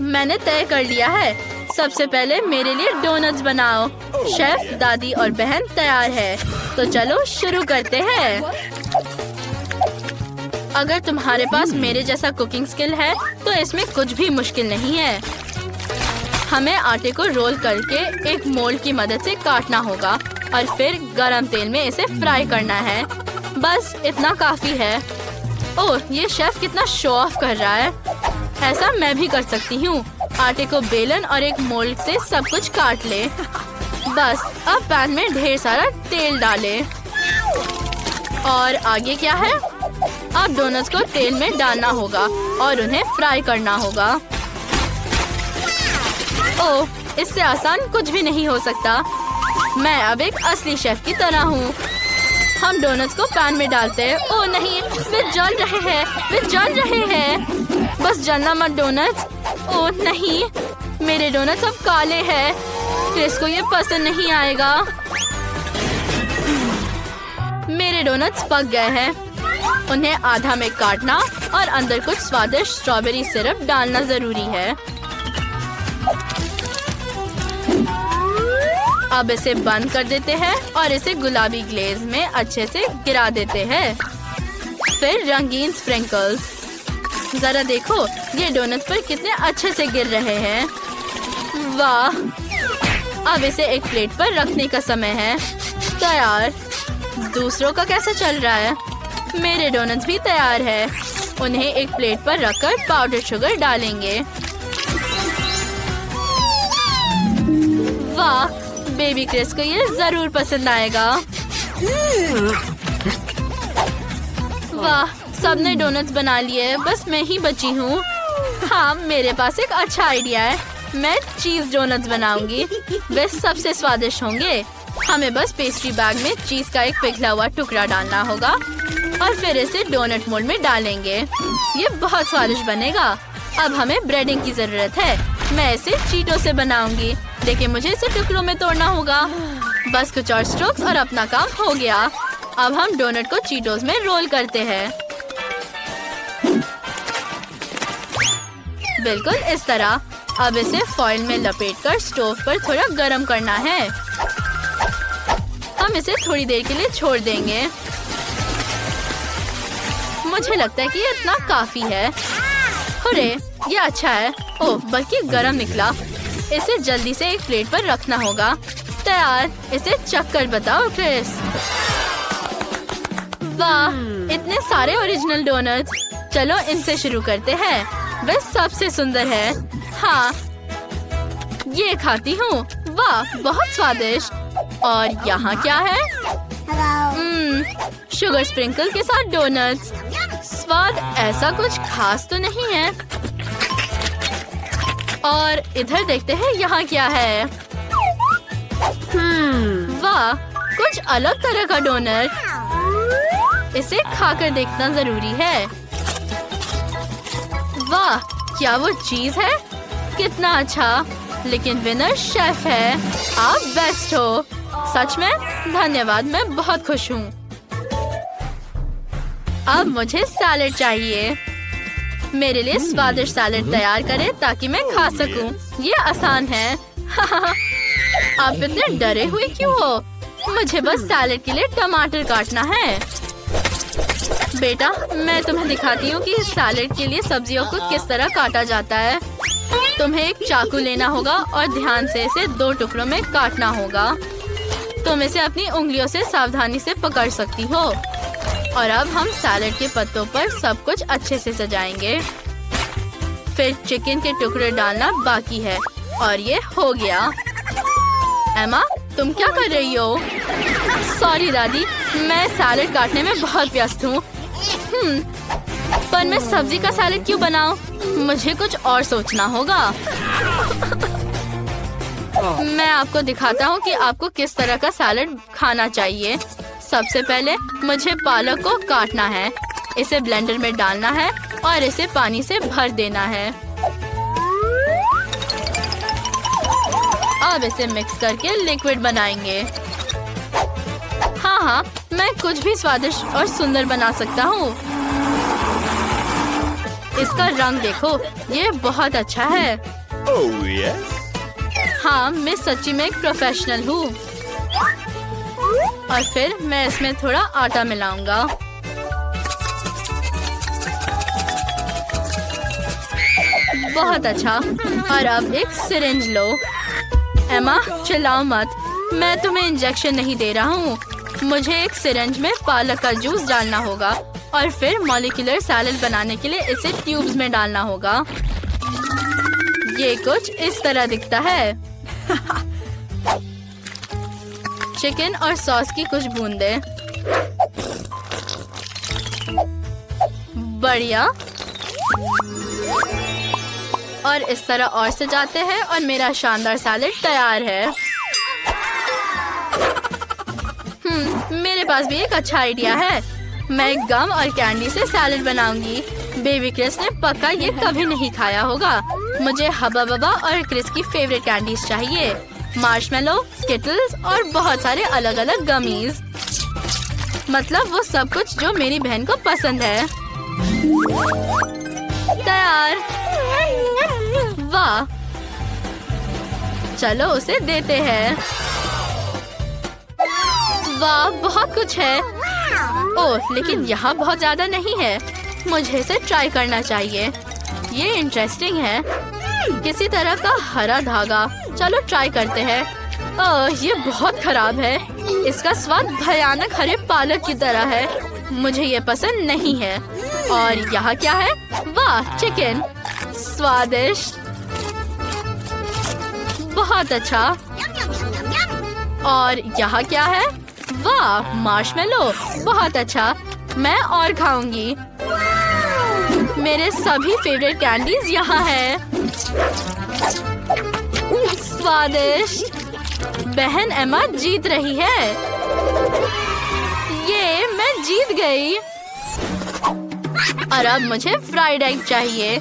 मैंने तय कर लिया है। सबसे पहले मेरे लिए डोनट्स बनाओ। शेफ, दादी और बहन तैयार है, तो चलो शुरू करते हैं। अगर तुम्हारे पास मेरे जैसा कुकिंग स्किल है तो इसमें कुछ भी मुश्किल नहीं है। हमें आटे को रोल करके एक मोल्ड की मदद से काटना होगा और फिर गरम तेल में इसे फ्राई करना है। बस इतना काफी है। ओह, ये शेफ कितना शो ऑफ कर रहा है। ऐसा मैं भी कर सकती हूँ। आटे को बेलन और एक मोल्ड से सब कुछ काट ले। बस अब पैन में ढेर सारा तेल डालें। और आगे क्या है? अब डोनट्स को तेल में डालना होगा और उन्हें फ्राई करना होगा। ओह, इससे आसान कुछ भी नहीं हो सकता। मैं अब एक असली शेफ की तरह हूँ। हम डोनट्स को पैन में डालते हैं। ओह नहीं, वे जल रहे हैं, वे जल रहे हैं। बस जलना मत डोनट्स। ओह नहीं, मेरे डोनट्स अब काले हैं। क्रिस को ये पसंद नहीं आएगा। मेरे डोनट्स पक गए हैं। उन्हें आधा में काटना और अंदर कुछ स्वादिष्ट स्ट्रॉबेरी सिरप डालना जरूरी है। अब इसे बंद कर देते हैं और इसे गुलाबी ग्लेज में अच्छे से गिरा देते हैं। फिर रंगीन स्प्रिंकल्स। जरा देखो ये डोनट्स पर कितने अच्छे से गिर रहे हैं। वाह! अब इसे एक प्लेट पर रखने का समय है। तैयार। दूसरों का कैसा चल रहा है? मेरे डोनट्स भी तैयार है। उन्हें एक प्लेट पर रखकर पाउडर शुगर डालेंगे। वाह! बेबी क्रिस को ये जरूर पसंद आएगा। वाह! सबने डोनट्स बना लिए, बस मैं ही बची हूँ। हाँ, मेरे पास एक अच्छा आइडिया है। मैं चीज डोनट्स बनाऊंगी। वे सबसे स्वादिष्ट होंगे। हमें बस पेस्ट्री बैग में चीज का एक पिघला हुआ टुकड़ा डालना होगा और फिर इसे डोनट मोल्ड में डालेंगे। ये बहुत स्वादिष्ट बनेगा। अब हमें ब्रेडिंग की जरूरत है। मैं इसे चीटों से बनाऊंगी, लेकिन मुझे इसे टुकड़ों में तोड़ना होगा। बस कुछ और स्ट्रोक्स और अपना काम हो गया। अब हम डोनट को चीटोस में रोल करते हैं। बिल्कुल इस तरह। अब इसे फॉइल में लपेटकर स्टोव पर थोड़ा गरम करना है। हम इसे थोड़ी देर के लिए छोड़ देंगे। मुझे लगता है कि ये इतना काफी है। हुर्रे, ये अच्छा है। ओह, बल्कि गरम निकला। इसे जल्दी से एक प्लेट पर रखना होगा। तैयार। इसे चख कर बताओ क्रिस। वाह, इतने सारे ओरिजिनल डोनट्स। चलो इनसे शुरू करते हैं। वे सबसे सुंदर है। हाँ, ये खाती हूँ। वाह, बहुत स्वादिष्ट। और यहाँ क्या है? शुगर स्प्रिंकल के साथ डोनट्स। स्वाद ऐसा कुछ खास तो नहीं है। और इधर देखते हैं यहाँ क्या है। वाह, कुछ अलग तरह का डोनट। इसे खाकर देखना जरूरी है। वाह, क्या वो चीज है? कितना अच्छा। लेकिन विनर शेफ है। आप बेस्ट हो। सच में धन्यवाद, मैं बहुत खुश हूँ। अब मुझे सैलेड चाहिए। मेरे लिए स्वादिष्ट सैलेड तैयार करें ताकि मैं खा सकूं। ये आसान है। आप इतने डरे हुए क्यों हो? मुझे बस सैलेड के लिए टमाटर काटना है। बेटा, मैं तुम्हें दिखाती हूँ कि सैलेड के लिए सब्जियों को किस तरह काटा जाता है। तुम्हें एक चाकू लेना होगा और ध्यान से इसे 2 टुकड़ों में काटना होगा। तुम इसे अपनी उंगलियों से सावधानी से पकड़ सकती हो। और अब हम सैलेड के पत्तों पर सब कुछ अच्छे से सजाएंगे। फिर चिकन के टुकड़े डालना बाकी है। और ये हो गया। एमा, तुम क्या कर रही हो? सॉरी दादी, मैं सैलेड काटने में बहुत व्यस्त हूँ। पर मैं सब्जी का सैलेड क्यों बनाऊं? मुझे कुछ और सोचना होगा। मैं आपको दिखाता हूँ कि आपको किस तरह का सैलेड खाना चाहिए। सबसे पहले मुझे पालक को काटना है। इसे ब्लेंडर में डालना है और इसे पानी से भर देना है। अब इसे मिक्स करके लिक्विड बनाएंगे। हाँ, मैं कुछ भी स्वादिष्ट और सुंदर बना सकता हूँ। इसका रंग देखो, ये बहुत अच्छा है। Oh yes. हाँ, मैं सच्ची में एक प्रोफेशनल हूँ। और फिर मैं इसमें थोड़ा आटा मिलाऊंगा। बहुत अच्छा। और अब एक सिरिंज लो। एमा, चिल्लाओ मत, मैं तुम्हें इंजेक्शन नहीं दे रहा हूँ। मुझे एक सिरिंज में पालक का जूस डालना होगा और फिर मॉलिक्यूलर सैलेड बनाने के लिए इसे ट्यूब्स में डालना होगा। ये कुछ इस तरह दिखता है। चिकन और सॉस की कुछ बूंदें। बढ़िया। और इस तरह और सजाते हैं और मेरा शानदार सैलेड तैयार है। मेरे पास भी एक अच्छा आइडिया है। मैं गम और कैंडी से सैलेड बनाऊंगी। बेबी क्रिस ने पक्का ये कभी नहीं खाया होगा। मुझे हबा बबा और क्रिस की फेवरेट कैंडीज चाहिए। मार्शमेलो, स्किटल्स और बहुत सारे अलग अलग गमीज। मतलब वो सब कुछ जो मेरी बहन को पसंद है। तैयार। वाह, चलो उसे देते हैं। वाह, बहुत कुछ है। ओह, लेकिन यहाँ बहुत ज्यादा नहीं है। मुझे इसे ट्राई करना चाहिए। ये इंटरेस्टिंग है। किसी तरह का हरा धागा। चलो ट्राई करते हैं। ओह, ये बहुत खराब है। इसका स्वाद भयानक हरे पालक की तरह है। मुझे ये पसंद नहीं है। और यहाँ क्या है? वाह, चिकन। स्वादिष्ट। बहुत अच्छा। और यहाँ क्या है? वाह, मार्शमेलो। बहुत अच्छा। मैं और खाऊंगी। मेरे सभी फेवरेट कैंडीज यहाँ है। स्वादिष्ट। बहन एमा जीत रही है। ये मैं जीत गई। और अब मुझे फ्राइड एग चाहिए।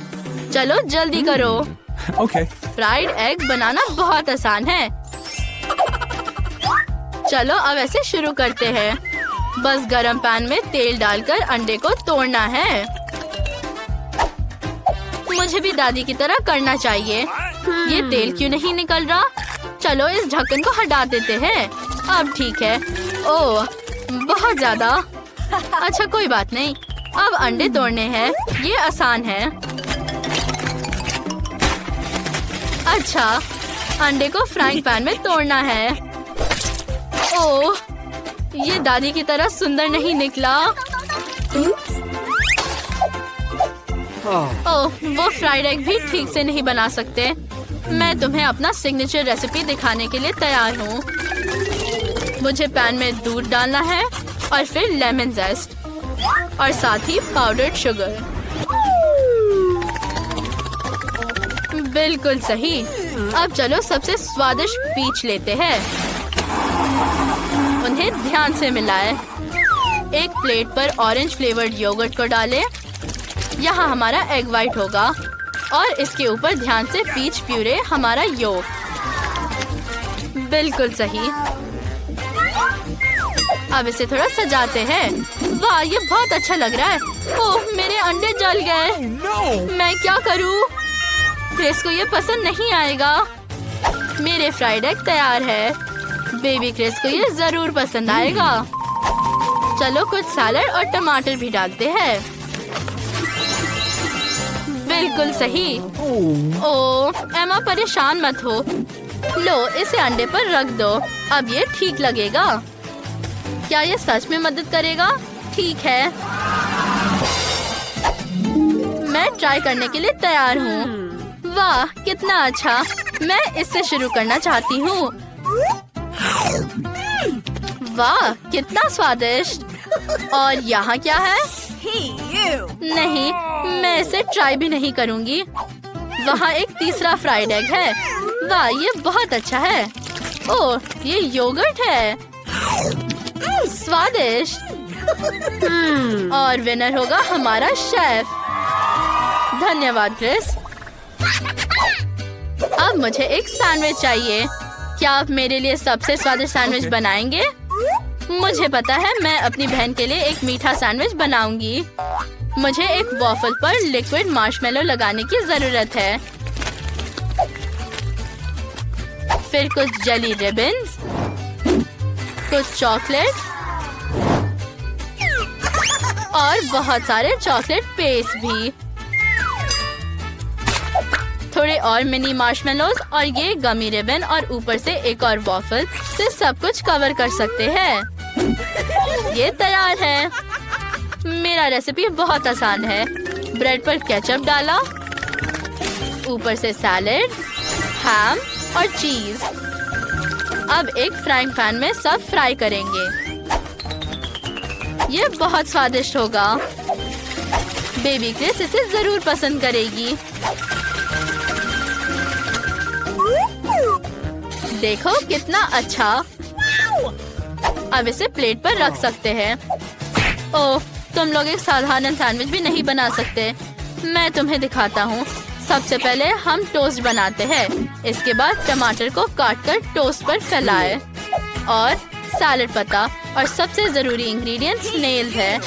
चलो जल्दी करो। Okay. फ्राइड एग बनाना बहुत आसान है। चलो अब ऐसे शुरू करते हैं। बस गरम पैन में तेल डालकर अंडे को तोड़ना है। मुझे भी दादी की तरह करना चाहिए। ये तेल क्यों नहीं निकल रहा? चलो इस ढक्कन को हटा देते हैं। अब ठीक है। ओह, बहुत ज्यादा। अच्छा, कोई बात नहीं। अब अंडे तोड़ने हैं। ये आसान है। अच्छा, अंडे को फ्राइंग पैन में तोड़ना है। ओह, ये दादी की तरह सुंदर नहीं निकला। ओह, वो फ्राइड एग भी ठीक से नहीं बना सकते। मैं तुम्हें अपना सिग्नेचर रेसिपी दिखाने के लिए तैयार हूँ। मुझे पैन में दूध डालना है और फिर लेमन जेस्ट और साथ ही पाउडर्ड शुगर। बिल्कुल सही। अब चलो सबसे स्वादिष्ट पीच लेते हैं। उन्हें ध्यान से मिलाएं। एक प्लेट पर ऑरेंज फ्लेवर्ड योगर्ट को डालें। यहाँ हमारा एग वाइट होगा और इसके ऊपर ध्यान से पीच प्यूरे हमारा योग। बिल्कुल सही। अब इसे थोड़ा सजाते हैं। वाह, ये बहुत अच्छा लग रहा है। ओह, मेरे अंडे जल गए। मैं क्या करूँ? क्रिस को ये पसंद नहीं आएगा। मेरे फ्राइड एग तैयार है। बेबी क्रिस को ये जरूर पसंद आएगा। चलो कुछ सैलेड और टमाटर भी डालते हैं। बिल्कुल सही। ओह, एमा परेशान मत हो। लो, इसे अंडे पर रख दो। अब ये ठीक लगेगा। क्या ये सच में मदद करेगा? ठीक है, मैं ट्राई करने के लिए तैयार हूँ। वाह, कितना अच्छा। मैं इससे शुरू करना चाहती हूँ। वाह, कितना स्वादिष्ट। और यहाँ क्या है? नहीं, मैं इसे ट्राई भी नहीं करूँगी। वहाँ एक तीसरा फ्राइड एग है। वाह, ये बहुत अच्छा है। ओह, ये योगर्ट है। स्वादिष्ट। और विनर होगा हमारा शेफ। धन्यवाद क्रिस। अब मुझे एक सैंडविच चाहिए। क्या आप मेरे लिए सबसे स्वादिष्ट सैंडविच बनाएंगे? मुझे पता है, मैं अपनी बहन के लिए एक मीठा सैंडविच बनाऊंगी। मुझे एक वॉफल पर लिक्विड मार्शमेलो लगाने की जरूरत है। फिर कुछ जेली रिबन्स, कुछ चॉकलेट और बहुत सारे चॉकलेट पेस्ट भी। थोड़े और मिनी मार्शमेलोज और ये गमी रिबन और ऊपर से एक और वॉफल से सब कुछ कवर कर सकते हैं। ये तैयार है। मेरा रेसिपी बहुत आसान है। ब्रेड पर केचप डाला, ऊपर से सैलेड, हैम और चीज। अब एक फ्राइंग पैन में सब फ्राई करेंगे। ये बहुत स्वादिष्ट होगा। बेबी क्रिस इसे जरूर पसंद करेगी। देखो कितना अच्छा। अब इसे प्लेट पर रख सकते हैं। ओह, तुम लोग एक साधारण सैंडविच भी नहीं बना सकते। मैं तुम्हें दिखाता हूँ। सबसे पहले हम टोस्ट बनाते हैं। इसके बाद टमाटर को काटकर टोस्ट पर फैलाए और सैलेड पत्ता और सबसे जरूरी इंग्रेडिएंट स्नेल्स है।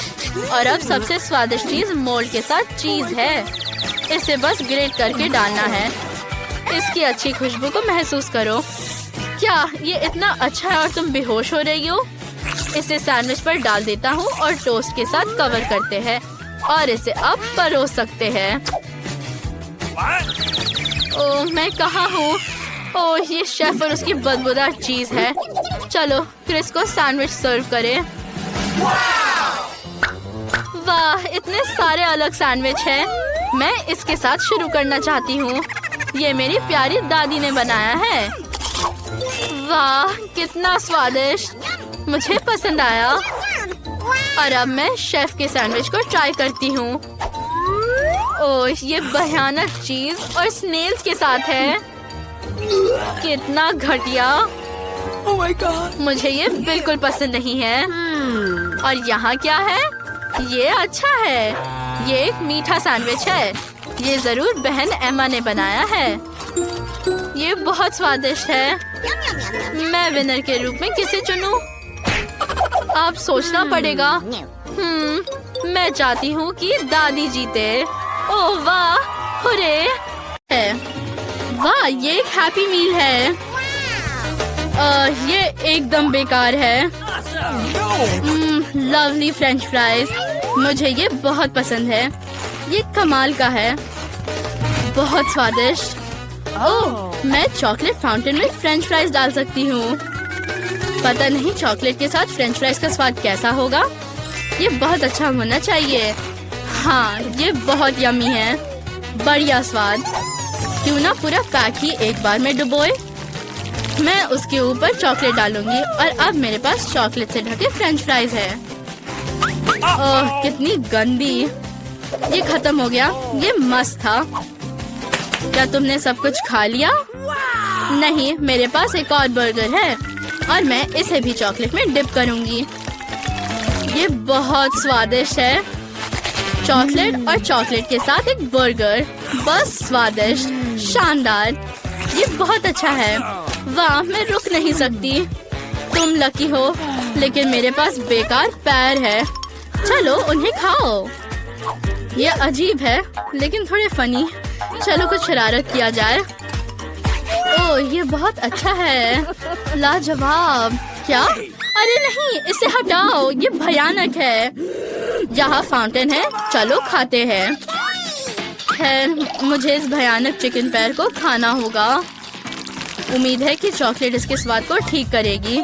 और अब सबसे स्वादिष्ट चीज मोल्ड के साथ चीज है। इसे बस ग्रेट करके डालना है। इसकी अच्छी खुशबू को महसूस करो। क्या ये इतना अच्छा है और तुम बेहोश हो रही हो? इसे सैंडविच पर डाल देता हूँ और टोस्ट के साथ कवर करते हैं और इसे अब परोस सकते हैं। ओह, मैं कहाँ हूँ? ओह, ये शेफ और उसकी बदबूदार चीज है। चलो क्रिस को सैंडविच सर्व करें। वाह, इतने सारे अलग सैंडविच हैं। मैं इसके साथ शुरू करना चाहती हूँ। ये मेरी प्यारी दादी ने बनाया है। वाह, कितना स्वादिष्ट। मुझे पसंद आया। और अब मैं शेफ के सैंडविच को ट्राई करती हूँ। ओह, ये भयानक चीज और स्नेल्स के साथ है। कितना घटिया। Oh my God. मुझे ये बिल्कुल पसंद नहीं है। और यहाँ क्या है? ये अच्छा है। ये एक मीठा सैंडविच है। ये जरूर बहन एमा ने बनाया है। ये बहुत स्वादिष्ट है। मैं विनर के रूप में किसे चुनूं? आप सोचना पड़ेगा। मैं चाहती हूँ कि दादी जीते। ओह वाह, हुर्रे है। वाह, ये एक हैप्पी मील है। ये एकदम बेकार है। Lovely French fries. मुझे ये बहुत पसंद है। ये कमाल का है। बहुत स्वादिष्ट। ओह, मैं चॉकलेट फाउंटेन में फ्रेंच फ्राइज डाल सकती हूँ। पता नहीं चॉकलेट के साथ फ्रेंच फ्राइज का स्वाद कैसा होगा। ये बहुत अच्छा होना चाहिए। हाँ, ये बहुत यम्मी है। बढ़िया स्वाद। क्यों ना पूरा पैक ही एक बार में डुबोए। मैं उसके ऊपर चॉकलेट डालूंगी और अब मेरे पास चॉकलेट से ढके फ्रेंच फ्राइज है। ओह, कितनी गंदी। ये खत्म हो गया। ये मस्त था। क्या तुमने सब कुछ खा लिया? नहीं, मेरे पास एक और बर्गर है और मैं इसे भी चॉकलेट में डिप करूंगी। ये बहुत स्वादिष्ट है। चॉकलेट और चॉकलेट के साथ एक बर्गर। बस स्वादिष्ट, शानदार। ये बहुत अच्छा है। वाह, मैं रुक नहीं सकती। तुम लकी हो, लेकिन मेरे पास बेकार पैर है। चलो उन्हें खाओ। ये अजीब है लेकिन थोड़े फनी। चलो कुछ शरारत किया जाए। ओह, ये बहुत अच्छा है। लाजवाब। क्या? अरे नहीं, इसे हटाओ। ये भयानक है। यहाँ फाउंटेन है। चलो खाते हैं। खैर, मुझे इस भयानक चिकन पैर को खाना होगा। उम्मीद है कि चॉकलेट इसके स्वाद को ठीक करेगी।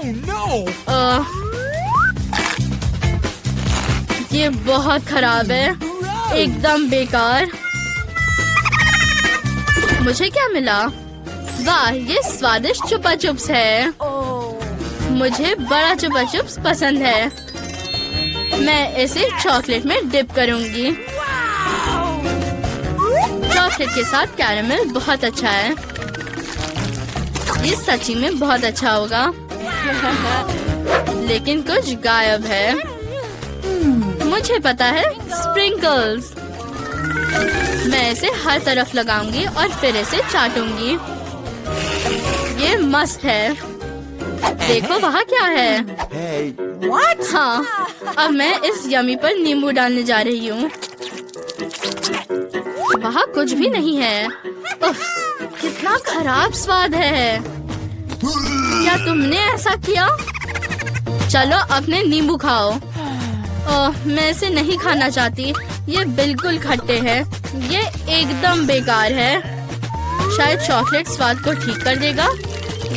ये बहुत खराब है। एकदम बेकार। मुझे क्या मिला? वाह, ये स्वादिष्ट चुपा चुप्स है। मुझे बड़ा चुपा चुप्स पसंद है। मैं इसे चॉकलेट में डिप करूंगी। चॉकलेट के साथ कैरेमल बहुत अच्छा है। ये सच्ची में बहुत अच्छा होगा। लेकिन कुछ गायब है। मुझे पता है, स्प्रिंकल्स। मैं इसे हर तरफ लगाऊंगी और फिर इसे चाटूंगी। ये मस्त है। देखो वहाँ क्या है। Hey. हाँ, अब मैं इस यमी पर नींबू डालने जा रही हूँ। वहाँ कुछ भी नहीं है। उफ, कितना खराब स्वाद है। क्या तुमने ऐसा किया? चलो अपने नींबू खाओ। ओह, मैं इसे नहीं खाना चाहती। ये बिल्कुल खट्टे हैं। ये एकदम बेकार है। शायद चॉकलेट स्वाद को ठीक कर देगा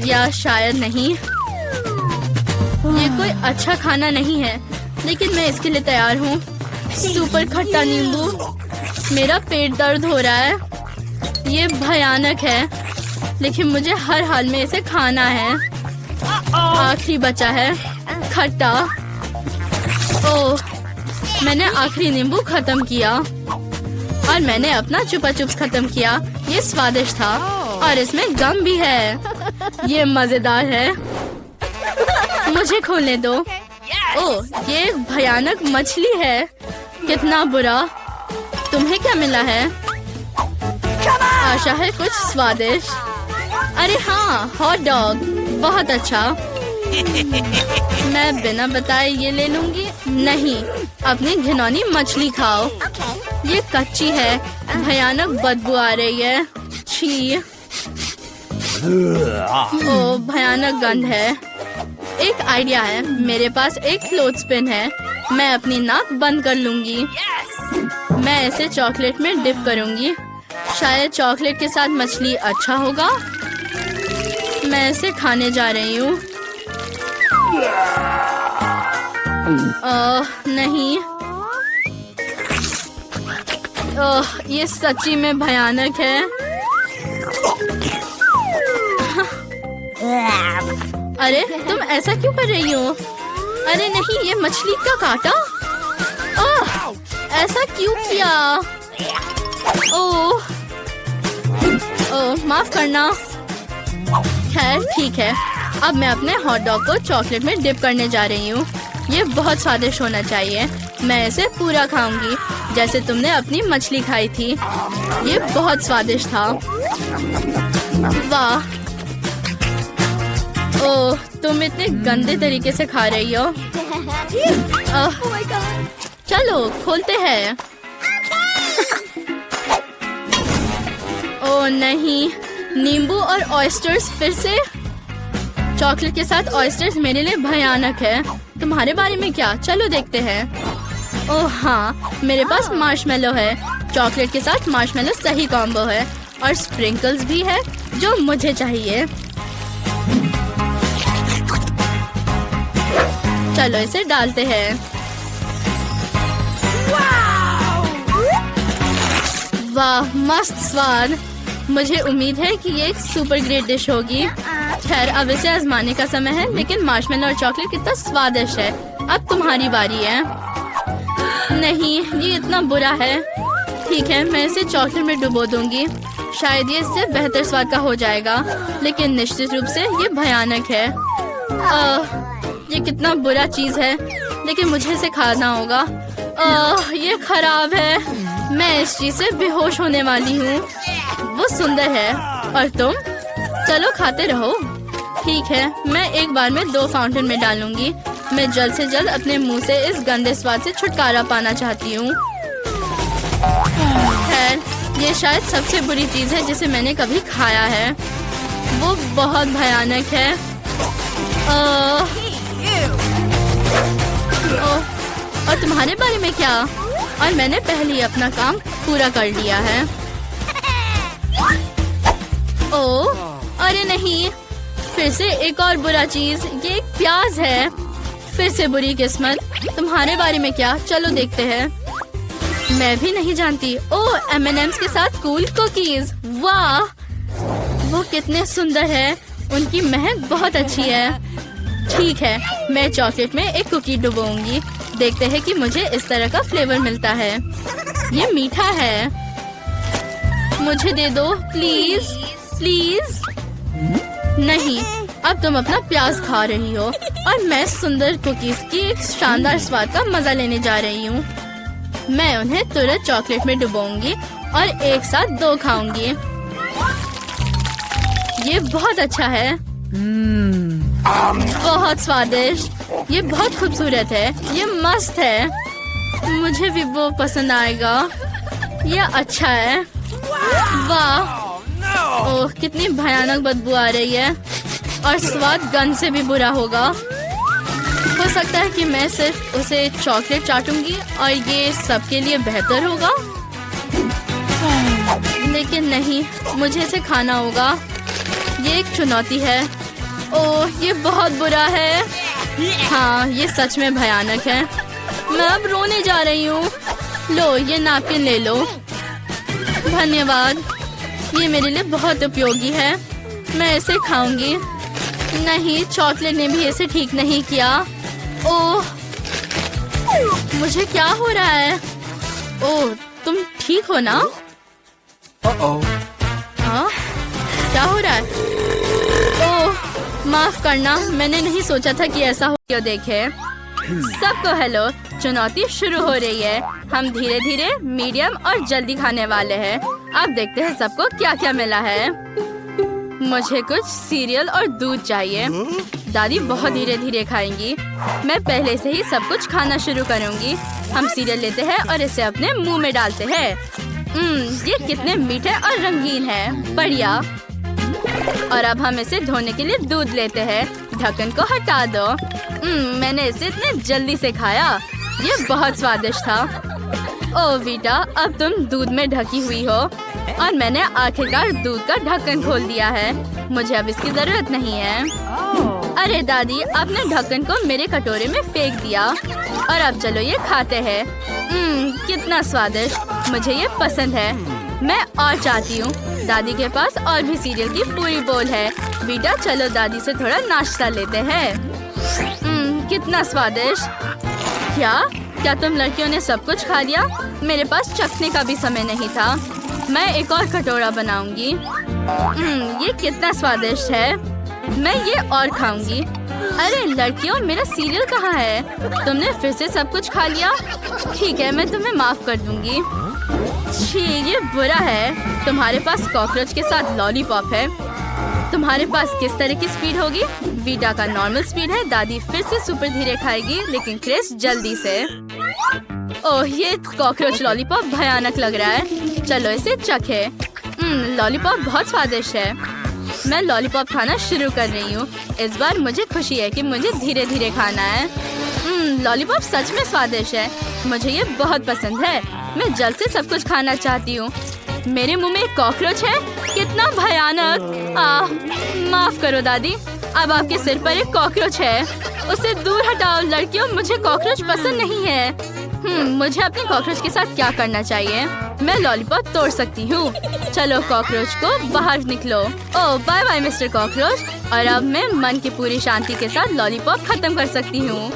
या शायद नहीं। ये कोई अच्छा खाना नहीं है, लेकिन मैं इसके लिए तैयार हूँ। सुपर खट्टा नींबू। मेरा पेट दर्द हो रहा है। ये भयानक है, लेकिन मुझे हर हाल में इसे खाना है। आखिरी बचा है खट्टा। ओह, मैंने आखिरी नींबू खत्म किया और मैंने अपना चुपा चुप्स खत्म किया। ये स्वादिष्ट था और इसमें गम भी है। ये मजेदार है। मुझे खोलने दो। ओह, ये एक भयानक मछली है। कितना बुरा। तुम्हें क्या मिला है? आशा है कुछ स्वादिष्ट। अरे हाँ, हॉट डॉग। बहुत अच्छा। मैं बिना बताए ये ले लूंगी। नहीं, अपनी घिनौनी मछली खाओ। ये कच्ची है। भयानक बदबू आ रही है। छी। ओह, भयानक गंध है। एक आइडिया है। मेरे पास एक क्लोथस्पिन है। मैं अपनी नाक बंद कर लूंगी। मैं इसे चॉकलेट में डिप करूंगी। शायद चॉकलेट के साथ मछली अच्छा होगा। मैं इसे खाने जा रही हूँ। नहीं। ये सच्ची में भयानक है। अरे तुम ऐसा क्यों कर रही हो? अरे नहीं, ये मछली का काटा। ऐसा क्यों किया? ओह, माफ करना। खैर ठीक है। अब मैं अपने हॉट डॉग को चॉकलेट में डिप करने जा रही हूँ। ये बहुत स्वादिष्ट होना चाहिए। मैं इसे पूरा खाऊंगी, जैसे तुमने अपनी मछली खाई थी। ये बहुत स्वादिष्ट था। वाह। ओह, तुम इतने गंदे तरीके से खा रही हो। चलो खोलते हैं। ओह नहीं, नींबू और ऑयस्टर्स फिर से। चॉकलेट के साथ ऑयस्टर्स मेरे लिए भयानक है। तुम्हारे बारे में क्या? चलो देखते हैं। ओह हाँ, मेरे पास मार्शमेलो है। चॉकलेट के साथ मार्शमेलो सही कॉम्बो है और स्प्रिंकल्स भी है जो मुझे चाहिए। चलो इसे डालते हैं। वाह, मस्त स्वाद। मुझे उम्मीद है कि ये एक सुपर ग्रेट डिश होगी। खैर, अब इसे आजमाने का समय है। लेकिन मार्शमेलो और चॉकलेट कितना स्वादिष्ट है। अब तुम्हारी बारी है। नहीं, ये इतना बुरा है। ठीक है, मैं इसे चॉकलेट में डुबो दूंगी। शायद ये इससे बेहतर स्वाद का हो जाएगा, लेकिन निश्चित रूप से ये भयानक है। ये कितना बुरा चीज है, लेकिन मुझे इसे खाना होगा। ये खराब है। मैं इस चीज से बेहोश होने वाली हूँ। वो सुंदर है और तुम? चलो खाते रहो। ठीक है, मैं एक बार में 2 फाउंटेन में डालूंगी। मैं जल्द से जल्द अपने मुंह से इस गंदे स्वाद से छुटकारा पाना चाहती हूँ। खैर, ये शायद सबसे बुरी चीज है जिसे मैंने कभी खाया है। वो बहुत भयानक है। और तुम्हारे बारे में क्या? और मैंने पहले ही अपना काम पूरा कर लिया है। ओह, अरे नहीं, फिर से एक और बुरा चीज। ये एक प्याज है। फिर से बुरी किस्मत। तुम्हारे बारे में क्या? चलो देखते हैं। मैं भी नहीं जानती। ओह, M&M's के साथ कूल कुकीज। वाह, वो कितने सुंदर है। उनकी महक बहुत अच्छी है। ठीक है, मैं चॉकलेट में एक कुकी डुबोऊंगी। देखते हैं कि मुझे इस तरह का फ्लेवर मिलता है। ये मीठा है। मुझे दे दो प्लीज प्लीज। नहीं, अब तुम अपना प्याज खा रही हो और मैं सुंदर कुकीज की एक शानदार स्वाद का मजा लेने जा रही हूँ। मैं उन्हें तुरंत चॉकलेट में डुबोऊंगी और एक साथ 2 खाऊंगी। ये बहुत अच्छा है। बहुत स्वादिष्ट। ये बहुत खूबसूरत है। ये मस्त है। मुझे भी वो पसंद आएगा। यह अच्छा है। वाह, ओह कितनी भयानक बदबू आ रही है और स्वाद गंध से भी बुरा होगा। हो सकता है कि मैं सिर्फ उसे चॉकलेट चाटूंगी और ये सबके लिए बेहतर होगा, लेकिन नहीं, मुझे इसे खाना होगा। ये एक चुनौती है। ओह ये बहुत बुरा है। हाँ ये सच में भयानक है। मैं अब रोने जा रही हूँ। लो ये नैपकिन ले लो। धन्यवाद, ये मेरे लिए बहुत उपयोगी है। मैं इसे खाऊंगी। नहीं, चॉकलेट ने भी इसे ठीक नहीं किया। ओह मुझे क्या हो रहा है? ओह तुम ठीक हो ना? हाँ क्या हो रहा है? ओह माफ करना, मैंने नहीं सोचा था कि ऐसा हो। देखे सबको हेलो, चुनौती शुरू हो रही है। हम धीरे धीरे मीडियम और जल्दी खाने वाले हैं। अब देखते हैं सबको क्या क्या मिला है। मुझे कुछ सीरियल और दूध चाहिए। दादी बहुत धीरे धीरे खाएंगी। मैं पहले से ही सब कुछ खाना शुरू करूंगी। हम सीरियल लेते हैं और इसे अपने मुंह में डालते हैं। ये कितने मीठे और रंगीन है। बढ़िया। और अब हम इसे धोने के लिए दूध लेते हैं। ढक्कन को हटा दो। मैंने इसे इतने जल्दी से खाया। ये बहुत स्वादिष्ट था। ओह वीटा, अब तुम दूध में ढकी हुई हो और मैंने आखिरकार दूध का ढक्कन खोल दिया है। मुझे अब इसकी जरूरत नहीं है। अरे दादी, आपने ढक्कन को मेरे कटोरे में फेंक दिया। और अब चलो ये खाते हैं। कितना स्वादिष्ट, मुझे ये पसंद है। मैं और चाहती हूँ। दादी के पास और भी सीरियल की पूरी बोल है। बेटा चलो दादी से थोड़ा नाश्ता लेते हैं। कितना स्वादिष्ट। क्या तुम लड़कियों ने सब कुछ खा लिया? मेरे पास चखने का भी समय नहीं था। मैं एक और कटोरा बनाऊंगी। ये कितना स्वादिष्ट है। मैं ये और खाऊंगी। अरे लड़कियों, मेरा सीरियल कहाँ है? तुमने फिर से सब कुछ खा लिया। ठीक है, मैं तुम्हें माफ कर दूंगी। छी, ये बुरा है। तुम्हारे पास कॉकरोच के साथ लॉलीपॉप है। तुम्हारे पास किस तरह की स्पीड होगी? वीटा का नॉर्मल स्पीड है। दादी फिर से सुपर धीरे खाएगी, लेकिन क्रिस जल्दी से। ओह ये कॉकरोच लॉलीपॉप भयानक लग रहा है। चलो इसे चखे। लॉलीपॉप बहुत स्वादिष्ट है। मैं लॉलीपॉप खाना शुरू कर रही हूँ। इस बार मुझे खुशी है कि मुझे धीरे धीरे खाना है। लॉलीपॉप सच में स्वादिष्ट है। मुझे ये बहुत पसंद है। मैं जल्द से सब कुछ खाना चाहती हूँ। मेरे मुंह में एक कॉकरोच है। कितना भयानक। माफ करो दादी, अब आपके सिर पर एक कॉकरोच है। उसे दूर हटाओ लड़कियों, मुझे कॉकरोच पसंद नहीं है। मुझे अपने कॉकरोच के साथ क्या करना चाहिए? मैं लॉलीपॉप तोड़ सकती हूँ। चलो कॉकरोच को बाहर निकलो। ओह बाय बाय मिस्टर कॉकरोच। और अब मैं मन की पूरी शांति के साथ लॉलीपॉप खत्म कर सकती हूँ।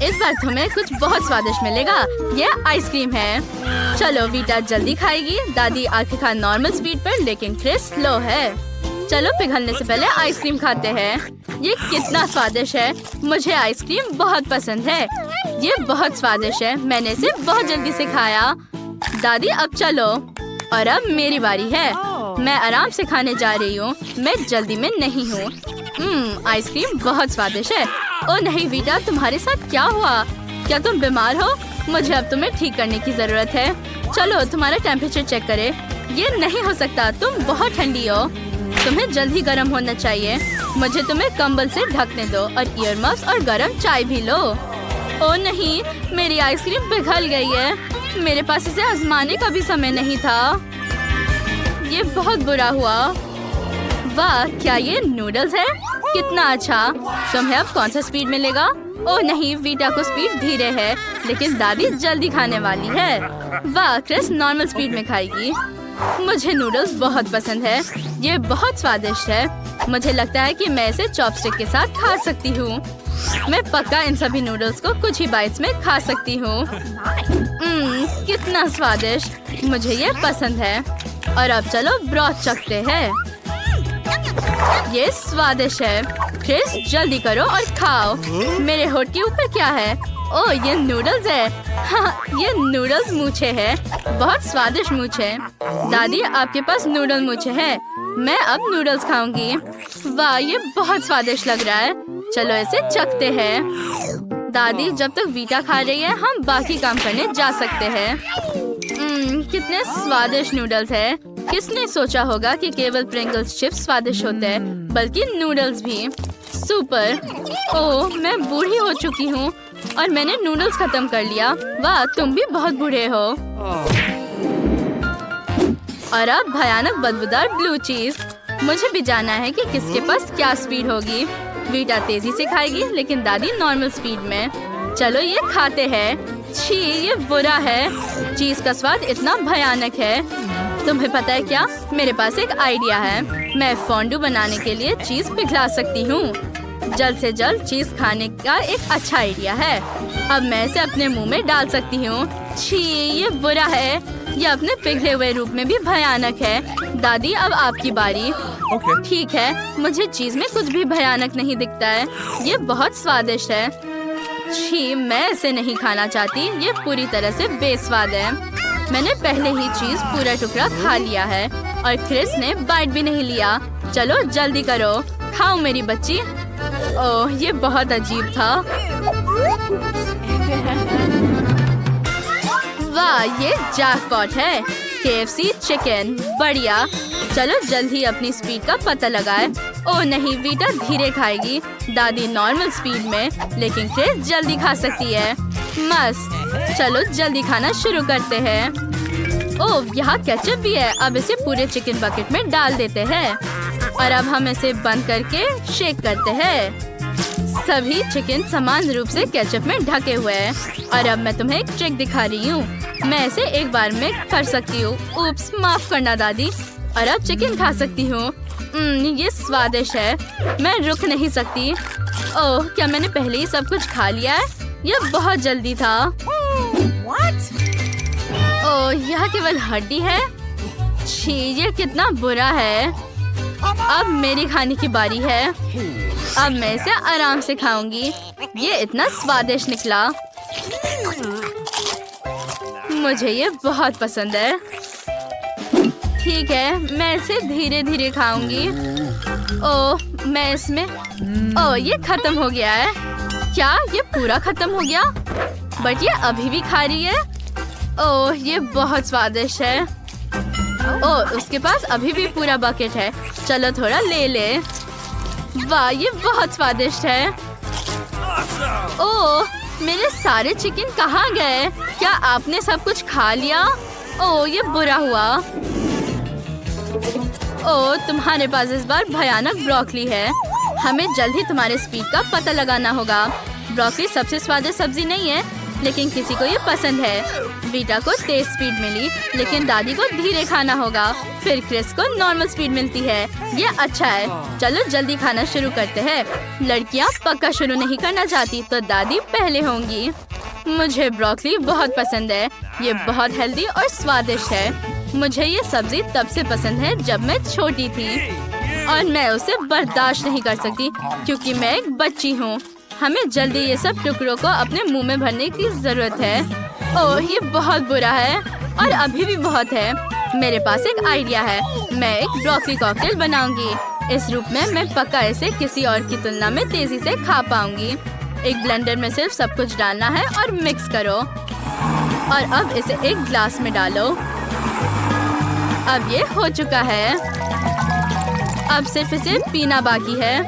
इस बार तुम्हें कुछ बहुत स्वादिष्ट मिलेगा। यह आइसक्रीम है। चलो वीटा जल्दी खाएगी। दादी आखिरकार नॉर्मल स्पीड पर, लेकिन क्रिस स्लो है। चलो पिघलने से पहले आइसक्रीम खाते हैं। ये कितना स्वादिष्ट है। मुझे आइसक्रीम बहुत पसंद है। ये बहुत स्वादिष्ट है। मैंने इसे बहुत जल्दी से खाया। दादी अब चलो। और अब मेरी बारी है। मैं आराम से खाने जा रही हूँ। मैं जल्दी में नहीं हूँ। आइसक्रीम बहुत स्वादिष्ट है। ओह नहीं वीटा, तुम्हारे साथ क्या हुआ? क्या तुम बीमार हो? मुझे अब तुम्हें ठीक करने की जरूरत है। चलो तुम्हारा टेम्परेचर चेक करें। ये नहीं हो सकता, तुम बहुत ठंडी हो। तुम्हें जल्दी गर्म होना चाहिए। मुझे तुम्हें कंबल से ढकने दो और ईयर मफ्स और गर्म चाय भी लो। ओह नहीं, मेरी आइसक्रीम पिघल गई है। मेरे पास इसे आजमाने का भी समय नहीं था। ये बहुत बुरा हुआ। वाह, क्या ये नूडल्स है? कितना अच्छा। तुम्हें अब कौन सा स्पीड मिलेगा? ओह नहीं, वीटा को स्पीड धीरे है, लेकिन दादी जल्दी खाने वाली है। वाह, क्रिस नॉर्मल स्पीड में खाएगी। मुझे नूडल्स बहुत पसंद है। ये बहुत स्वादिष्ट है। मुझे लगता है कि मैं इसे चॉपस्टिक के साथ खा सकती हूँ। मैं पक्का इन सभी नूडल्स को कुछ ही बाइट्स में खा सकती हूँ। कितना स्वादिष्ट। मुझे ये पसंद है। और अब चलो ब्रॉथ चखते हैं। ये स्वादिष्ट है। क्रिस जल्दी करो और खाओ। मेरे होठ के ऊपर क्या है? ओह ये नूडल्स है। हाँ, ये नूडल्स मूछे है। बहुत स्वादिष्ट मूछे। दादी आपके पास नूडल मूछे है। मैं अब नूडल्स खाऊंगी। वाह, ये बहुत स्वादिष्ट लग रहा है। चलो इसे चखते हैं। दादी जब तक वीटा खा रही है हम बाकी काम करने जा सकते हैं। कितने स्वादिष्ट नूडल्स है। किसने सोचा होगा कि केवल प्रिंगल्स चिप्स स्वादिष्ट होते हैं, बल्कि नूडल्स भी। सुपर। ओह, मैं बूढ़ी हो चुकी हूँ और मैंने नूडल्स खत्म कर लिया। वाह, तुम भी बहुत बूढ़े हो। और अब भयानक बदबूदार ब्लू चीज। मुझे भी जानना है कि किसके पास क्या स्पीड होगी। वीटा तेजी से खाएगी लेकिन दादी नॉर्मल स्पीड में। चलो ये खाते हैं। छी, ये बुरा है। चीज का स्वाद इतना भयानक है। तुम्हें पता है क्या, मेरे पास एक आइडिया है। मैं फोंडू बनाने के लिए चीज पिघला सकती हूँ। जल्द से जल्द चीज खाने का एक अच्छा आइडिया है। अब मैं इसे अपने मुंह में डाल सकती हूँ। छी, ये बुरा है। ये अपने पिघले हुए रूप में भी भयानक है। दादी अब आपकी बारी। ठीक है, मुझे चीज में कुछ भी भयानक नहीं दिखता है। ये बहुत स्वादिष्ट है। छी, मैं इसे नहीं खाना चाहती। ये पूरी तरह से बेस्वाद है। मैंने पहले ही चीज पूरा टुकड़ा खा लिया है और क्रिस ने बाइट भी नहीं लिया। चलो जल्दी करो, खाओ मेरी बच्ची। ओह, ये बहुत अजीब था। वाह, ये जैकपॉट है। KFC चिकन, बढ़िया। चलो जल्दी अपनी स्पीड का पता लगाए। ओह नहीं, वीटा धीरे खाएगी, दादी नॉर्मल स्पीड में, लेकिन क्रिस जल्दी खा सकती है। मस्त। चलो जल्दी खाना शुरू करते हैं। ओह, यहाँ केचप भी है। अब इसे पूरे चिकन बकेट में डाल देते हैं और अब हम इसे बंद करके शेक करते हैं। सभी चिकन समान रूप से केचप में ढके हुए हैं। और अब मैं तुम्हें एक ट्रिक दिखा रही हूँ। मैं इसे एक बार में कर सकती हूँ। उप्स, माफ करना दादी। और अब चिकन खा सकती हूँ। ये स्वादिष्ट है। मैं रुक नहीं सकती। ओह, क्या मैंने पहले ही सब कुछ खा लिया है? यह बहुत जल्दी था। ओह, यह केवल हड्डी है। छी, ये कितना बुरा है। अब मेरी खाने की बारी है। अब मैं इसे आराम से खाऊंगी। ये इतना स्वादिष्ट निकला। मुझे ये बहुत पसंद है। ठीक है, मैं इसे धीरे धीरे खाऊंगी। ओह, मैं इसमें ओह, ये खत्म हो गया है। क्या ये पूरा खत्म हो गया? बट ये अभी भी खा रही है। ओह, ये बहुत स्वादिष्ट है। ओह, उसके पास अभी भी पूरा बकेट है। चलो थोड़ा ले ले। वाह, ये बहुत स्वादिष्ट है। ओह, मेरे सारे चिकन कहाँ गए? क्या आपने सब कुछ खा लिया? ओह, ये बुरा हुआ। ओह, तुम्हारे पास इस बार भयानक ब्रोकली है। हमें जल्द ही तुम्हारे स्पीड का पता लगाना होगा। ब्रोकली सबसे स्वादिष्ट सब्जी नहीं है, लेकिन किसी को ये पसंद है। वीटा को तेज स्पीड मिली, लेकिन दादी को धीरे खाना होगा। फिर क्रिस को नॉर्मल स्पीड मिलती है। ये अच्छा है। चलो जल्दी खाना शुरू करते हैं। लड़कियाँ पक्का शुरू नहीं करना चाहती, तो दादी पहले होंगी। मुझे ब्रोकली बहुत पसंद है। ये बहुत हेल्दी और स्वादिष्ट है। मुझे ये सब्जी तब से पसंद है जब मैं छोटी थी और मैं उसे बर्दाश्त नहीं कर सकती क्योंकि मैं एक बच्ची हूँ। हमें जल्दी ये सब टुकड़ों को अपने मुंह में भरने की जरूरत है। ओह, ये बहुत बुरा है और अभी भी बहुत है। मेरे पास एक आइडिया है। मैं एक ब्रोकली कॉकटेल बनाऊंगी। इस रूप में मैं पक्का इसे किसी और की तुलना में तेजी से खा पाऊंगी। एक ब्लेंडर में सिर्फ सब कुछ डालना है और मिक्स करो। और अब इसे एक ग्लास में डालो। अब ये हो चुका है। अब सिर्फ इसे पीना बाकी है।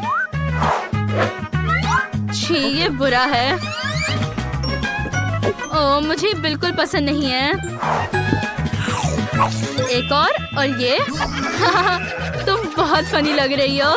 छी, ये बुरा है। ओह, मुझे बिल्कुल पसंद नहीं है। एक और ये तुम बहुत फनी लग रही हो।